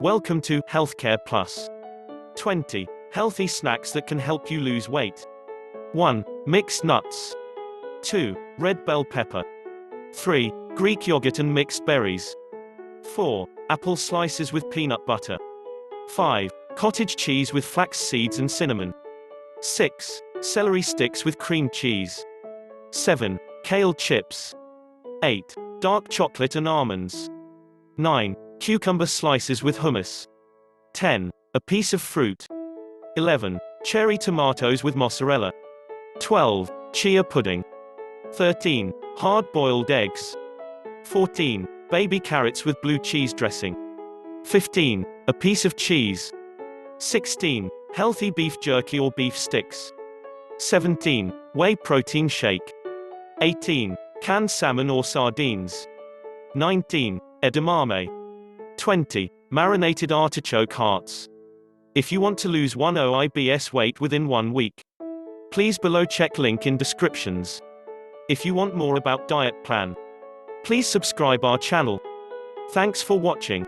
Welcome to Healthcare Plus. 20 healthy snacks that can help you lose weight. 1. Mixed nuts. 2. Red bell pepper. 3. Greek yogurt and mixed berries. 4. Apple slices with peanut butter. 5. Cottage cheese with flax seeds and cinnamon. 6. Celery sticks with cream cheese. 7. Kale chips. 8. Dark chocolate and almonds. 9. Cucumber slices with hummus. 10. A piece of fruit. 11. Cherry tomatoes with mozzarella. 12. Chia pudding. 13. Hard-boiled eggs. 14. Baby carrots with blue cheese dressing. 15. A piece of cheese. 16. Healthy beef jerky or beef sticks. 17. Whey protein shake. 18. Canned salmon or sardines. 19. Edamame. 20. Marinated artichoke hearts. If you want to lose 1 OIBS weight within 1 week, please below check link in descriptions. If you want more about diet plan, please subscribe our channel. Thanks for watching.